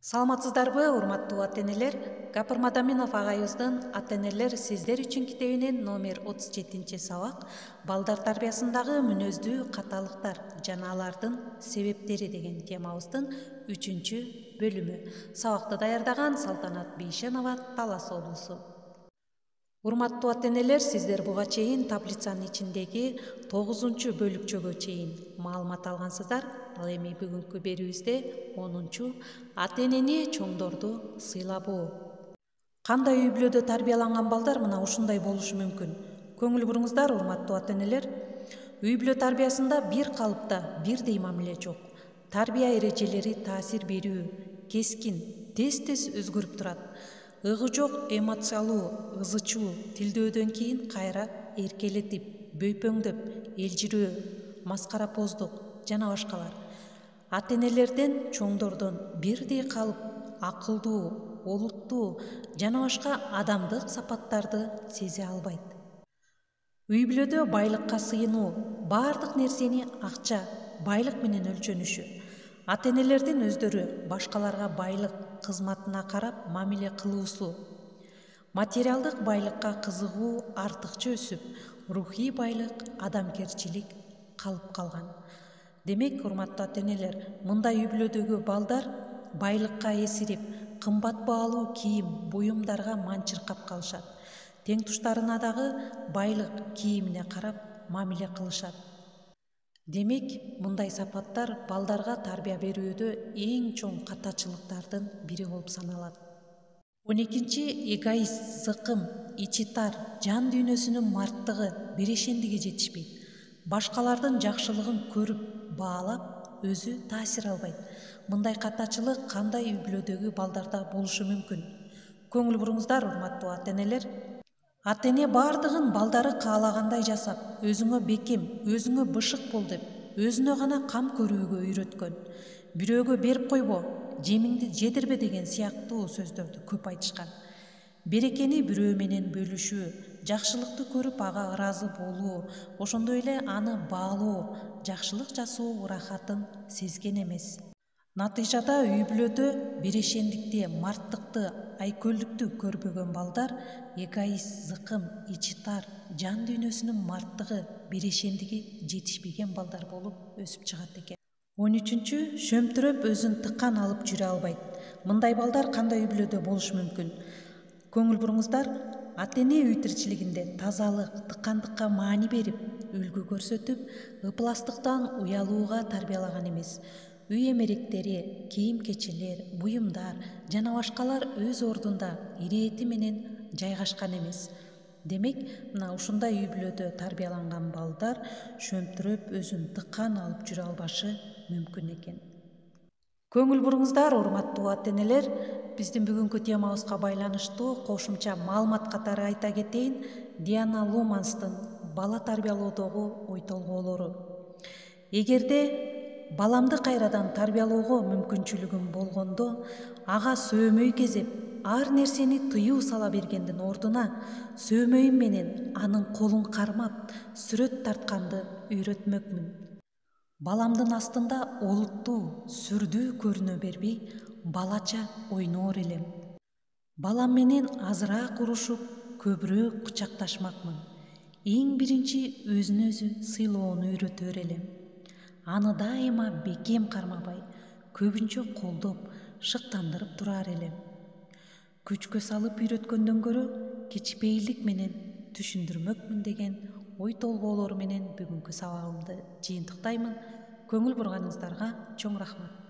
Саламатсыздарбы, урматтуу ата-энелер? Гапыр Мадаминов агайыбыздын «Ата-энелер сиздер үчүн» китебинин номер 37-сабак «Балдар тарбиясындагы мүнөздүү каталыктар жана алардын себептери» деген темабыздын 3-бөлүмү. Сабакты даярдаган Салтанат Бейшенова, Талас облусу. Урматтуу ата-энелер, сиздер буга чейин таблицанын ичиндеги 9-бөлүкчөгө чейин маалымат алгансыздар. Ал эми бүгүнкү берүүбүздө 10-чу ата-энени чоңдорду сыйлабоо. Кандай үй бүлөдө тарбияланган балдар мына ушундай болушу мүмкүн. Көңүл буруңуздар, урматтуу ата-энелер. Үй бүлө тарбиясында бир калыпта бирдей мамиле жок. Тарбия эрежелери таасир берүү, кескин, тез өзгөрүп турат. Ыгы жок эмоциялуу, ызычуу, тилдөөдөн кийин кайра эркелетип, бөйпөңдөп, элжирөө, маскарапоздук жана башкалар. Ата-энелерден, чоңдордон бирдей калып, акылдуу, олуттуу жана башка адамдык сапаттарды сезе албайт. Үй бүлөдө байлыкка сыйынуу, баардык нерсени акча, байлык менен өлчөнүшү. Ата-энелердин өздөрү башкаларга байлык, кызматына карап мамиле кылуусу. Материалдык байлыкка кызыгуу артыкча өсүп, рухий байлык, адамгерчилик калып калган. Демек, урматтуу ата-энелер, мындай үй бүлөдөгү балдар байлыкка эсирип, кымбат баалуу кийим, буюмдарга манчыркап калышат. Тең туштарына дагы байлык, кийимине карап мамиле кылышат. Демек, мындай сапаттар балдарга тарбия берүүдө эң чоң катачылыктардын бири болуп саналат. 12-чи эгоист, зыкым, ичи тар, жан дүйнөсүнүн марттыгы, бирешендиги жетишпейт. Башкалардын жакшылыгын көрүп, баалап, өзү таасир албайт. Мындай катачылык кандай үй бүлөдөгү балдарда болушу мүмкүн? Көңүл буруңуздар, урматтуу ата-энелер. Ата-эне баардыгын балдары каалагандай жасап, өзүңө бекем, өзүңө бышык бол деп, өзүнө гана кам көрүүгө үйрөткөн. Бирөөгө берип койбо, жемиңди жедирбе деген сыяктуу сөздөрдү көп айтышкан. Берекени бирөө менен бөлүшүү, жакшылыкты көрүп ага ыраазы болуу, ошондой эле аны баалоо, жакшылык жасоо урахатын сезген эмес. Натыйжада үй бүлөдө бирешендикти, марттыкты, айкөлдүктү көрбөгөн балдар эгоист, зыкым, ичи тар, жан дүйнөсүнүн марттыгы, бирешендиги жетишпеген балдар болуп өсүп чыгат экен. 13-чү шөмтүрөп өзүн тыккан алып жүрө албайт. Мындай балдар кандай үй бүлөдө болушу мүмкүн? Көңүл буруңуздар, ата-эне үй тиричилигинде тазалык, тыккандыкка маани берип, үлгү көрсөтүп, ыпластыктан уялууга тарбиялаган эмес. Үй эмеректери, кийим-кечелер, буюмдар жана башкалар өз ордунда, ирети менен жайгашкан эмес. Демек, мына ушундай үй бүлөдө тарбияланган балдар шөмтүрөп өзүн тыккан алып жүрө албашы мүмкүн экен. Көңүл буруңуздар, урматтуу ата-энелер, биздин бүгүнкү темабызга байланыштуу кошумча маалымат катары айта кетейин. Диана Луманстын бала тарбиялоодогу ой толгоолору. Эгерде баламды кайрадан тарбиялоого мүмкүнчүлүгүм болгондо, ага сөөмөй кезеп, ар нерсени тыюу сала бергендин ордуна сөөмөйүм менен анын колун кармап, сүрөт тартканды үйрөтмөкмүн. Баламдын астында олуттуу, сүрдүү көрүнө бербей, балача ойноор элем. Балам менен азыраак урушуп, көбүрөөк кучакташмакмын. Эң биринчи өзүн өзү сыйлоону үйрөтөр элем. Аны дайыма бекем кармабай, көбүнчө колдоп, шыктандырып турар элем. Күчкө салып үйрөткөндөн көрө кичпейилдик менен түшүндүрмөкмүн деген ой толгоолору менен бүгүнкү сабагымды жыйынтыктаймын. Көңүл бурганыңыздарга чоң рахмат.